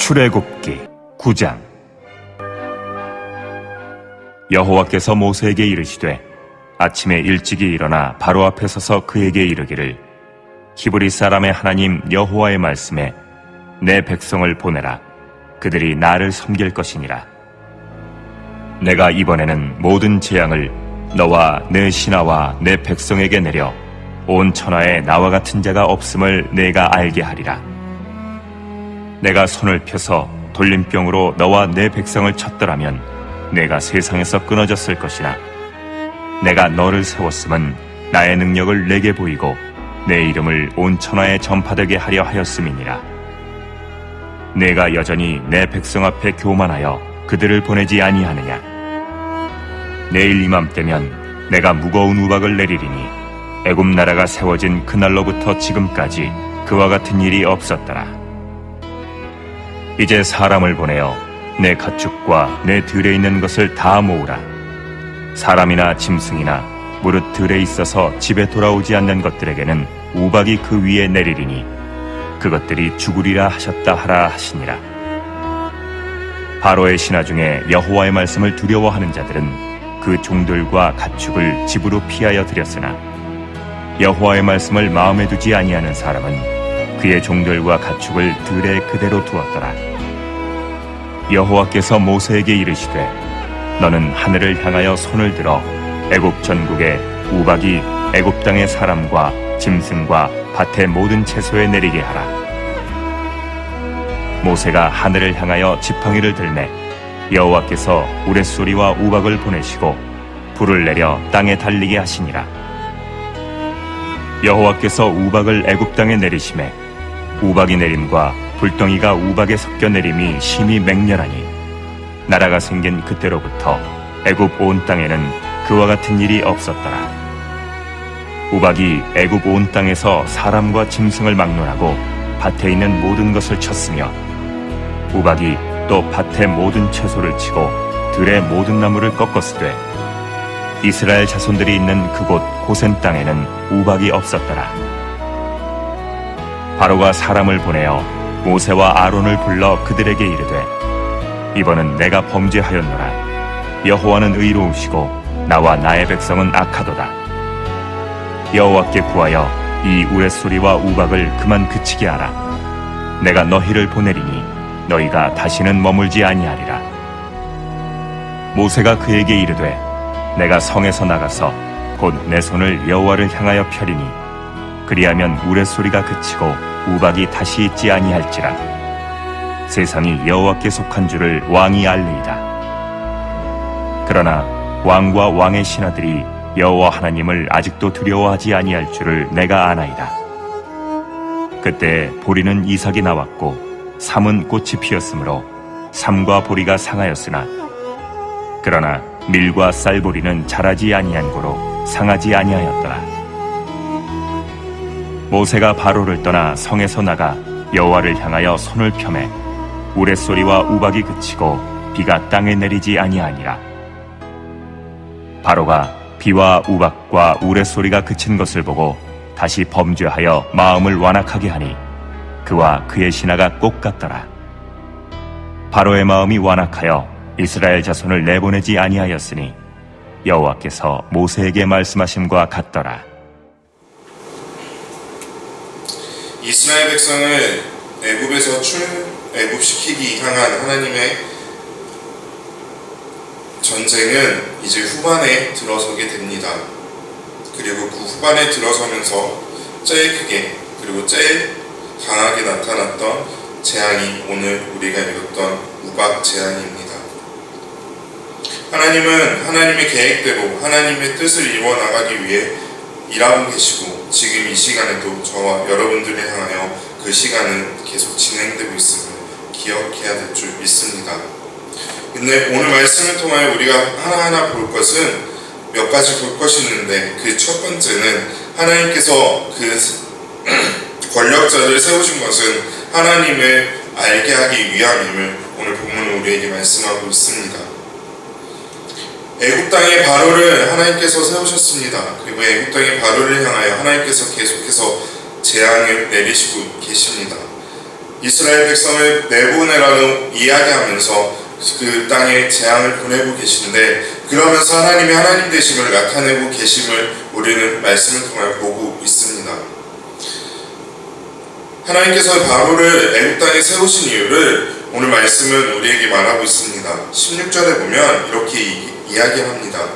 출애굽기 9장. 여호와께서 모세에게 이르시되 아침에 일찍이 일어나 바로 앞에 서서 그에게 이르기를 히브리 사람의 하나님 여호와의 말씀에 내 백성을 보내라. 그들이 나를 섬길 것이니라. 내가 이번에는 모든 재앙을 너와 내 신하와 내 백성에게 내려 온 천하에 나와 같은 자가 없음을 내가 알게 하리라. 내가 손을 펴서 돌림병으로 너와 내 백성을 쳤더라면 내가 세상에서 끊어졌을 것이나 내가 너를 세웠음은 나의 능력을 내게 보이고 내 이름을 온 천하에 전파되게 하려 하였음이니라. 내가 여전히 내 백성 앞에 교만하여 그들을 보내지 아니하느냐. 내일 이맘때면 내가 무거운 우박을 내리리니 애굽 나라가 세워진 그날로부터 지금까지 그와 같은 일이 없었더라. 이제 사람을 보내어 내 가축과 내 들에 있는 것을 다 모으라. 사람이나 짐승이나 무릇 들에 있어서 집에 돌아오지 않는 것들에게는 우박이 그 위에 내리리니 그것들이 죽으리라 하셨다 하라 하시니라. 바로의 신하 중에 여호와의 말씀을 두려워하는 자들은 그 종들과 가축을 집으로 피하여 들였으나 여호와의 말씀을 마음에 두지 아니하는 사람은 그의 종들과 가축을 들에 그대로 두었더라. 여호와께서 모세에게 이르시되 너는 하늘을 향하여 손을 들어 애굽 전국에 우박이 애굽 땅의 사람과 짐승과 밭의 모든 채소에 내리게 하라. 모세가 하늘을 향하여 지팡이를 들매 여호와께서 우레소리와 우박을 보내시고 불을 내려 땅에 달리게 하시니라. 여호와께서 우박을 애굽 땅에 내리심에 우박이 내림과 불덩이가 우박에 섞여 내림이 심히 맹렬하니 나라가 생긴 그때로부터 애굽 온 땅에는 그와 같은 일이 없었더라. 우박이 애굽 온 땅에서 사람과 짐승을 막론하고 밭에 있는 모든 것을 쳤으며 우박이 또 밭의 모든 채소를 치고 들의 모든 나무를 꺾었으되 이스라엘 자손들이 있는 그곳 고센 땅에는 우박이 없었더라. 바로가 사람을 보내어 모세와 아론을 불러 그들에게 이르되 이번은 내가 범죄하였노라. 여호와는 의로우시고 나와 나의 백성은 악하도다. 여호와께 구하여 이 우레소리와 우박을 그만 그치게 하라. 내가 너희를 보내리니 너희가 다시는 머물지 아니하리라. 모세가 그에게 이르되 내가 성에서 나가서 곧 내 손을 여호와를 향하여 펴리니 그리하면 우레소리가 그치고 우박이 다시 있지 아니할지라. 세상이 여호와께 속한 줄을 왕이 알리이다. 그러나 왕과 왕의 신하들이 여호와 하나님을 아직도 두려워하지 아니할 줄을 내가 아나이다. 그때 보리는 이삭이 나왔고 삼은 꽃이 피었으므로 삼과 보리가 상하였으나 그러나 밀과 쌀보리는 자라지 아니한 고로 상하지 아니하였더라. 모세가 바로를 떠나 성에서 나가 여호와를 향하여 손을 펴매 우레소리와 우박이 그치고 비가 땅에 내리지 아니하니라. 바로가 비와 우박과 우레소리가 그친 것을 보고 다시 범죄하여 마음을 완악하게 하니 그와 그의 신하가 꼭 같더라. 바로의 마음이 완악하여 이스라엘 자손을 내보내지 아니하였으니 여호와께서 모세에게 말씀하심과 같더라. 이스라엘 백성을 애굽에서 출애굽시키기 향한 하나님의 전쟁은 이제 후반에 들어서게 됩니다. 그리고 그 후반에 들어서면서 제일 크게 그리고 제일 강하게 나타났던 재앙이 오늘 우리가 읽었던 우박 재앙입니다. 하나님은 하나님의 계획대로 하나님의 뜻을 이루어나가기 위해 일하고 계시고 지금 이 시간에도 저와 여러분들을 향하여 그 시간은 계속 진행되고 있음을 기억해야 될 줄 믿습니다. 근데 오늘 말씀을 통하여 우리가 하나하나 볼 것은 몇 가지 볼 것이 있는데 그 첫 번째는 하나님께서 그 권력자를 세우신 것은 하나님을 알게 하기 위함임을 오늘 본문은 우리에게 말씀하고 있습니다. 애굽 땅의 바로를 하나님께서 세우셨습니다. 그리고 애굽 땅의 바로를 향하여 하나님께서 계속해서 재앙을 내리시고 계십니다. 이스라엘 백성을 내보내라고 이야기하면서 그 땅에 재앙을 보내고 계신데, 그러면서 하나님이 하나님 되심을 나타내고 계심을 우리는 말씀을 통해 보고 있습니다. 하나님께서 바로를 애굽 땅에 세우신 이유를 오늘 말씀은 우리에게 말하고 있습니다. 16절에 보면 이렇게 이야기합니다.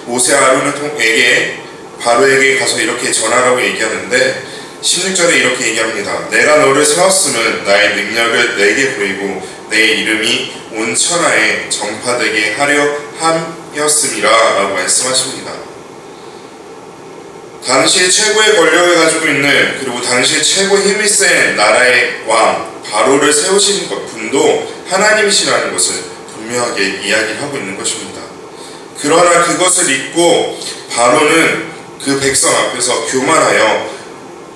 모세 아론에게 바로에게 가서 이렇게 전하라고 얘기하는데, 16절에 이렇게 얘기합니다. 내가 너를 세웠음은 나의 능력을 내게 보이고 내 이름이 온 천하에 전파되게 하려 함이었음이라 라고 말씀하십니다. 당시에 최고의 권력을 가지고 있는, 그리고 당시에 최고 힘이 센 나라의 왕 바로를 세우신 분도 하나님이시라는 것을 분명하게 이야기를 하고 있는 것입니다. 그러나 그것을 잊고 바로는 그 백성 앞에서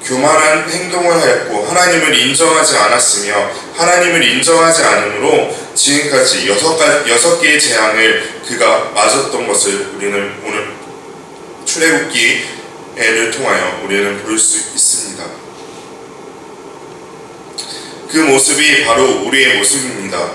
교만한 행동을 하였고 하나님을 인정하지 않았으며, 하나님을 인정하지 않으므로 지금까지 6개의 재앙을 그가 맞았던 것을 우리는 오늘 출애굽기를 통하여 우리는 볼 수 있습니다. 그 모습이 바로 우리의 모습입니다.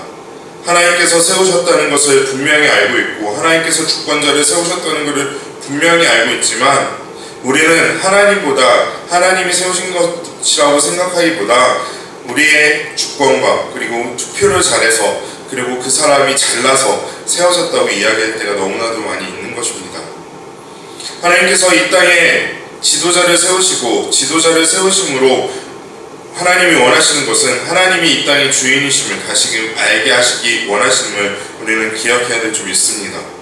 하나님께서 세우셨다는 것을 분명히 알고 있고 하나님께서 주권자를 세우셨다는 것을 분명히 알고 있지만, 우리는 하나님이 세우신 것이라고 생각하기보다 우리의 주권과 그리고 투표를 잘해서, 그리고 그 사람이 잘나서 세워졌다고 이야기할 때가 너무나도 많이 있는 것입니다. 하나님께서 이 땅에 지도자를 세우시고, 지도자를 세우심으로 하나님이 원하시는 것은 하나님이 이 땅의 주인이심을 다시금 알게 하시기 원하심을 우리는 기억해야 될 점이 있습니다.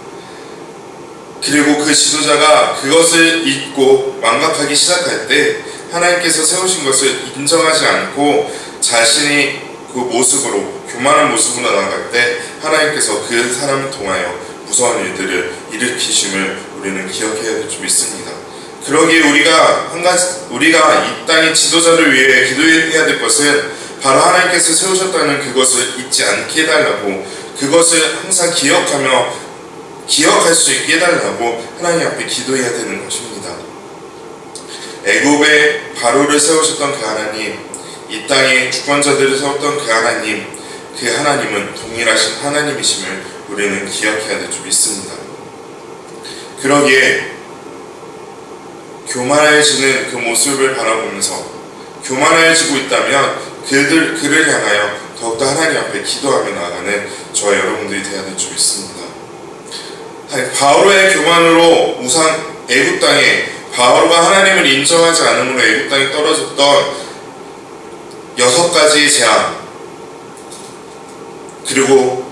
그리고 그 지도자가 그것을 잊고 망각하기 시작할 때 하나님께서 세우신 것을 인정하지 않고 자신이 그 모습으로, 교만한 모습으로 나아갈 때 하나님께서 그 사람을 통하여 무서운 일들을 일으키심을 우리는 기억해야 될 점이 있습니다. 그러기에 우리가 이 땅의 지도자를 위해 기도해야 될 것은 바로 하나님께서 세우셨다는 그것을 잊지 않게 해달라고, 그것을 항상 기억할 수 있게 해달라고 하나님 앞에 기도해야 되는 것입니다. 애굽에 바로를 세우셨던 그 하나님, 이 땅에 주권자들을 세웠던 그 하나님은 동일하신 하나님이심을 우리는 기억해야 될 점이 있습니다. 그러기에 교만해지는 그 모습을 바라보면서, 교만해지고 있다면 그를 향하여 더욱더 하나님 앞에 기도하며 나아가는 저와 여러분들이 되어야 될 점이 있습니다. 바로의 교만으로 애굽 땅에, 바로가 하나님을 인정하지 않음으로 애굽 땅에 떨어졌던 6가지의 재앙, 그리고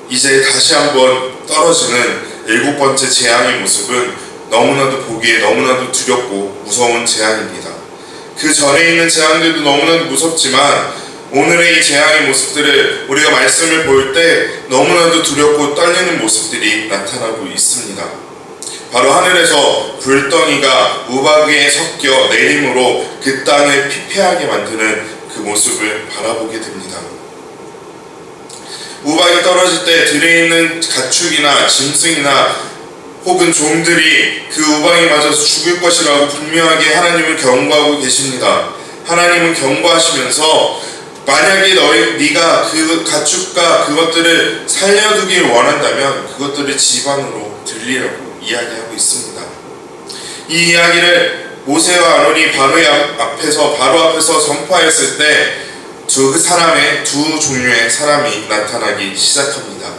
이제 다시 한번 떨어지는 7번째 재앙의 모습은 너무나도 보기에 너무나도 두렵고 무서운 재앙입니다. 그 전에 있는 재앙들도 너무나도 무섭지만 오늘의 이 재앙의 모습들을 우리가 말씀을 볼 때 너무나도 두렵고 떨리는 모습들이 나타나고 있습니다. 바로 하늘에서 불덩이가 우박에 섞여 내림으로 그 땅을 피폐하게 만드는 그 모습을 바라보게 됩니다. 우박이 떨어질 때 들에 있는 가축이나 짐승이나 혹은 종들이 그 우박에 맞아서 죽을 것이라고 분명하게 하나님을 경고하고 계십니다. 하나님은 경고하시면서 만약에 네가 그 가축과 그것들을 살려두길 원한다면 그것들을 지방으로 들리라고 이야기하고 있습니다. 이 이야기를 모세와 아론이 바로 앞에서 선포하였을 때 두 종류의 사람이 나타나기 시작합니다.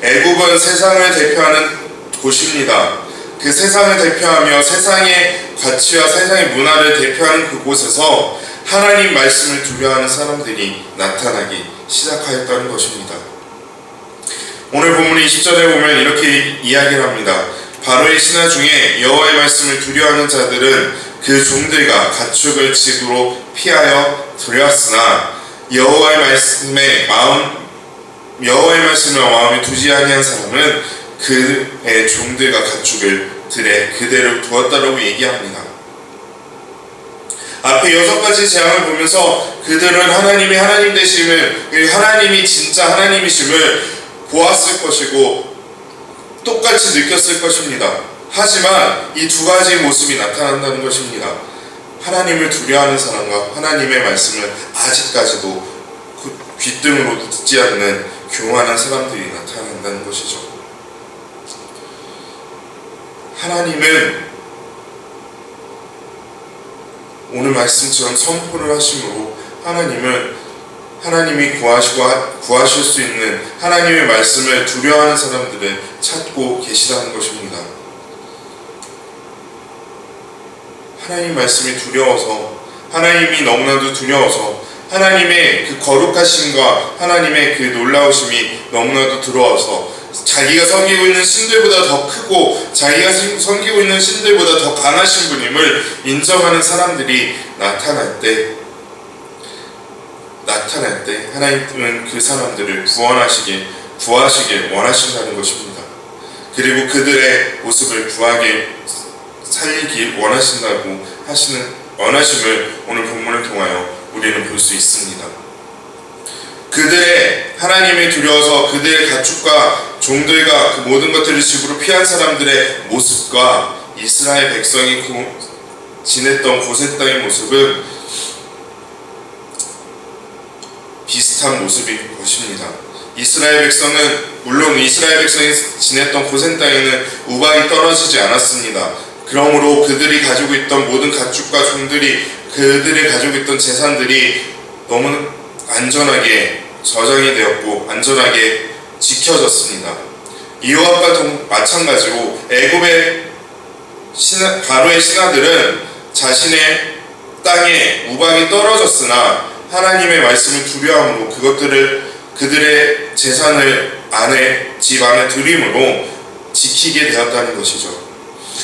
애굽은 세상을 대표하는 곳입니다. 그 세상을 대표하며 세상의 가치와 세상의 문화를 대표하는 그곳에서 하나님 말씀을 두려워하는 사람들이 나타나기 시작하였다는 것입니다. 오늘 본문 20절에 보면 이렇게 이야기를 합니다. 바로의 신하 중에 여호와의 말씀을 두려워하는 자들은 그 종들과 가축을 집으로 피하여 들였으나 여호와의 말씀에 마음에 두지 아니한 사람은 그의 종들과 가축을 들에 그대로 두었다라고 얘기합니다. 앞에 6가지 재앙을 보면서 그들은 하나님이 하나님 되심을, 하나님이 진짜 하나님이심을 보았을 것이고 똑같이 느꼈을 것입니다. 하지만 이 2가지 모습이 나타난다는 것입니다. 하나님을 두려워하는 사람과 하나님의 말씀을 아직까지도 귓등으로 듣지 않는 교만한 사람들이 나타난다는 것이죠. 하나님은 오늘 말씀처럼 선포를 하심으로 하나님이 구하실 수 있는 하나님의 말씀을 두려워하는 사람들을 찾고 계시다는 것입니다. 하나님 말씀이 두려워서, 하나님이 너무나도 두려워서 하나님의 그 거룩하심과 하나님의 그 놀라우심이 너무나도 들어와서 자기가 섬기고 있는 신들보다 더 크고 자기가 섬기고 있는 신들보다 더 강하신 분임을 인정하는 사람들이 나타날 때 하나님은 그 사람들을 구하시길 원하신다는 것입니다. 그리고 그들의 모습을 살리길 원하심을 오늘 본문을 통하여 우리는 볼 수 있습니다. 그들의 하나님을 두려워서 그들의 가축과 종들과 그 모든 것들을 집으로 피한 사람들의 모습과 이스라엘 백성이 지냈던 고센 땅의 모습은 비슷한 모습인 것입니다. 이스라엘 백성이 지냈던 고센 땅에는 우박이 떨어지지 않았습니다. 그러므로 그들이 가지고 있던 모든 가축과 종들이, 그들이 가지고 있던 재산들이 너무 안전하게 저장이 되었고 안전하게 지켜졌습니다. 이와 마찬가지로 애굽의 바로의 신하들은 자신의 땅에 우박이 떨어졌으나 하나님의 말씀을 두려워함으로 그들의 재산을 집 안에 들임으로 지키게 되었다는 것이죠.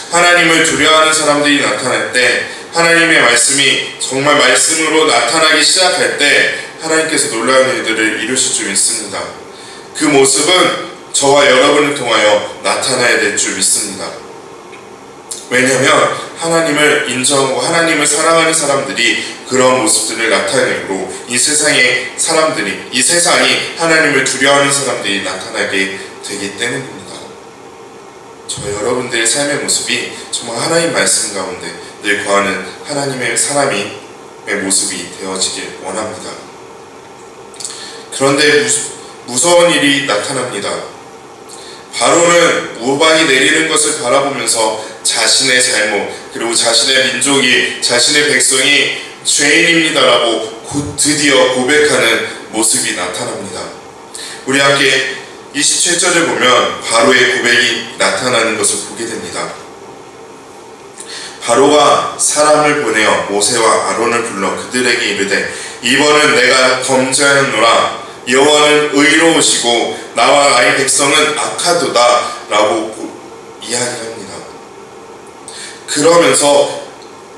하나님을 두려워하는 사람들이 나타날 때, 하나님의 말씀이 정말 말씀으로 나타나기 시작할 때 하나님께서 놀라운 일들을 이루실 줄 믿습니다. 그 모습은 저와 여러분을 통하여 나타나야 될 줄 믿습니다. 왜냐하면 하나님을 인정하고 하나님을 사랑하는 사람들이 그런 모습들을 나타내므로 이 세상이 하나님을 두려워하는 사람들이 나타나게 되기 때문입니다. 저 여러분들의 삶의 모습이 정말 하나님 말씀 가운데 늘 거하는 하나님의 사람의 모습이 되어지길 원합니다. 그런데 무서운 일이 나타납니다. 바로는 우박이 내리는 것을 바라보면서 자신의 잘못, 그리고 자신의 민족이, 자신의 백성이 죄인입니다라고 드디어 고백하는 모습이 나타납니다. 우리 함께 27절을 보면 바로의 고백이 나타나는 것을 보게 됩니다. 바로가 사람을 보내어 모세와 아론을 불러 그들에게 이르되 이번은 내가 범죄하였노라. 여호와는 의로우시고 나와 나의 백성은 악하도다 라고 이야기합니다. 그러면서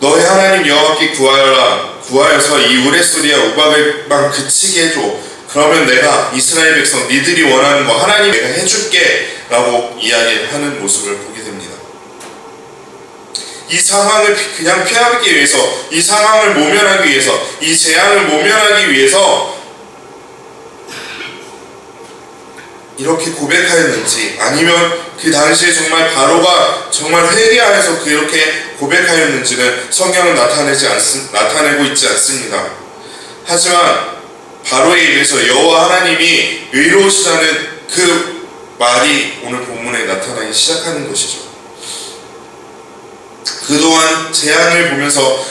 너의 하나님 여호와께 구하여서 이 우레소리와 우박을만 그치게 해줘. 그러면 내가 이스라엘 백성 니들이 원하는 거 하나님 내가 해줄게 라고 이야기하는 모습을 보게 됩니다. 이 상황을 그냥 피하기 위해서, 이 상황을 모면하기 위해서, 이 재앙을 모면하기 위해서 이렇게 고백하였는지, 아니면 그 당시에 정말 바로가 정말 회개하여서 그렇게 고백하였는지는 성경은 나타내고 있지 않습니다. 하지만 바로에 의해서 여호와 하나님이 의로우시다는 그 말이 오늘 본문에 나타나기 시작하는 것이죠. 그동안 재앙을 보면서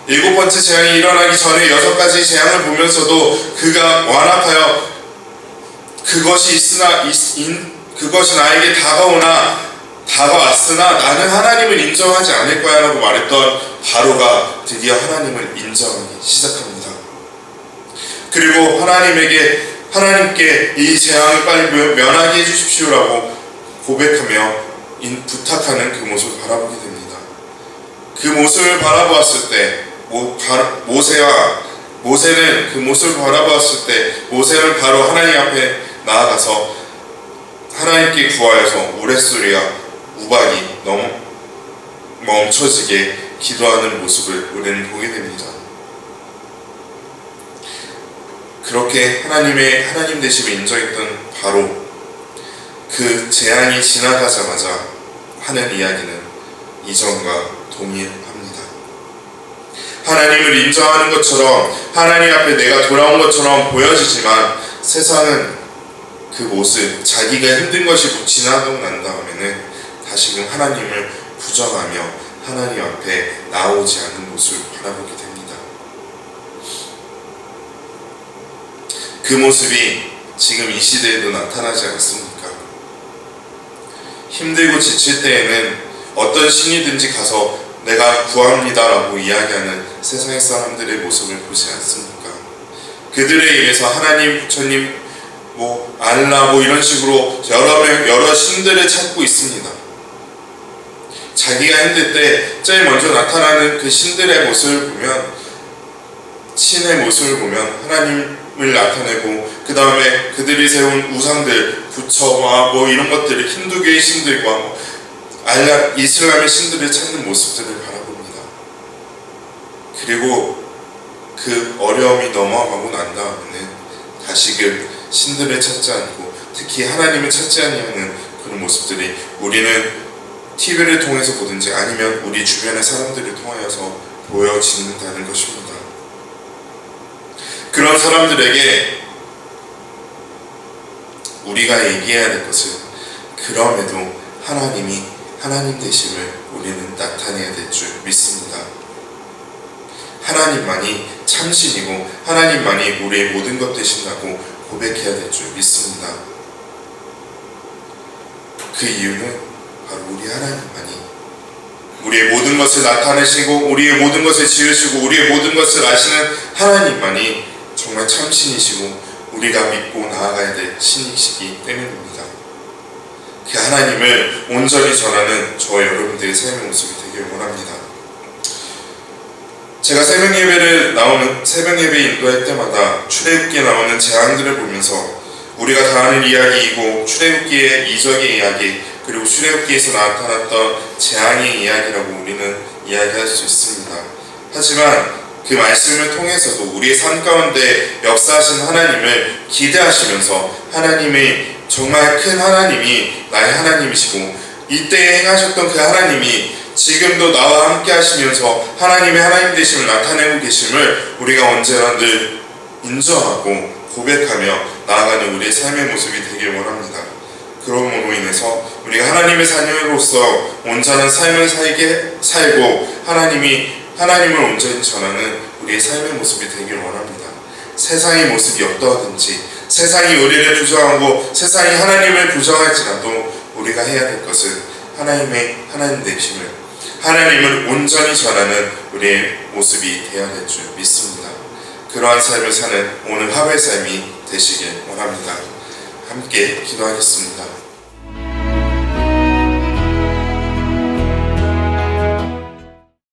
7번째 재앙이 일어나기 전에 6가지 재앙을 보면서도 그가 완악하여 그것이 나에게 다가왔으나 나는 하나님을 인정하지 않을 거야 라고 말했던 바로가 드디어 하나님을 인정하기 시작합니다. 그리고 하나님께 이 재앙을 빨리 면하게 해주십시오 라고 고백하며 부탁하는 그 모습을 바라보게 됩니다. 그 모습을 바라보았을 때 모세는 그 모습을 바라보았을 때 모세는 바로 하나님 앞에 나아가서 하나님께 구하여서 우레소리와 우박이 멈춰지게 기도하는 모습을 우리는 보게 됩니다. 그렇게 하나님 되심을 인정했던 바로 그 재앙이 지나가자마자 하는 이야기는 이전과 동일합니다. 하나님을 인정하는 것처럼 하나님 앞에 내가 돌아온 것처럼 보여지지만 세상은 그 모습, 자기가 힘든 것이 지나고 난 다음에는 다시금 하나님을 부정하며 하나님 앞에 나오지 않는 모습을 바라보게 됩니다. 그 모습이 지금 이 시대에도 나타나지 않습니까? 힘들고 지칠 때에는 어떤 신이든지 가서 내가 구합니다라고 이야기하는 세상의 사람들의 모습을 보지 않습니까? 그들에 의해서 하나님, 부처님, 알라 이런 식으로 여러 신들을 찾고 있습니다. 자기가 힘들 때 제일 먼저 나타나는 그 신들의 모습을 보면, 신의 모습을 보면 하나님을 나타내고, 그 다음에 그들이 세운 우상들, 부처와 이런 것들을 힌두교의 신들과 알라, 이슬람의 신들을 찾는 모습들을 바라봅니다. 그리고 그 어려움이 넘어가고 난 다음에는 다시금 신들을 찾지 않고 특히 하나님을 찾지 아니하는 그런 모습들이 우리는 TV를 통해서 보든지 아니면 우리 주변의 사람들을 통하여서 보여진다는 것입니다. 그런 사람들에게 우리가 얘기해야 될 것은, 그럼에도 하나님이 하나님 되심을 우리는 나타내야 될 줄 믿습니다. 하나님만이 참신이고 하나님만이 우리의 모든 것 되신다고 고백해야 될 줄 믿습니다. 그 이유는 바로 우리 하나님만이 우리의 모든 것을 나타내시고 우리의 모든 것을 지으시고 우리의 모든 것을 아시는 하나님만이 정말 참신이시고 우리가 믿고 나아가야 될 신이시기 때문입니다. 그 하나님을 온전히 전하는 저와 여러분들의 삶의 모습이 되길 원합니다. 제가 새벽 예배 인도할 때마다 출애굽기에 나오는 재앙들을 보면서 우리가 다 아는 이야기이고 출애굽기의 이적의 이야기, 그리고 출애굽기에서 나타났던 재앙의 이야기라고 우리는 이야기할 수 있습니다. 하지만 그 말씀을 통해서도 우리의 삶 가운데 역사하신 하나님을 기대하시면서 하나님의 정말 큰 하나님이 나의 하나님이시고 이때에 행하셨던 그 하나님이 지금도 나와 함께 하시면서 하나님의 하나님 되심을 나타내고 계심을 우리가 언제나 늘 인정하고 고백하며 나아가는 우리의 삶의 모습이 되길 원합니다. 그러므로 인해서 우리가 하나님의 자녀로서 온전한 삶을 살고 하나님을 온전히 전하는 우리의 삶의 모습이 되길 원합니다. 세상의 모습이 어떠하든지, 세상이 우리를 부정하고 세상이 하나님을 부정할지라도 우리가 해야 될 것은 하나님 되심을, 하나님을 온전히 전하는 우리의 모습이 되어야 될 줄 믿습니다. 그러한 삶을 사는 오늘 하루의 삶이 되시길 원합니다. 함께 기도하겠습니다.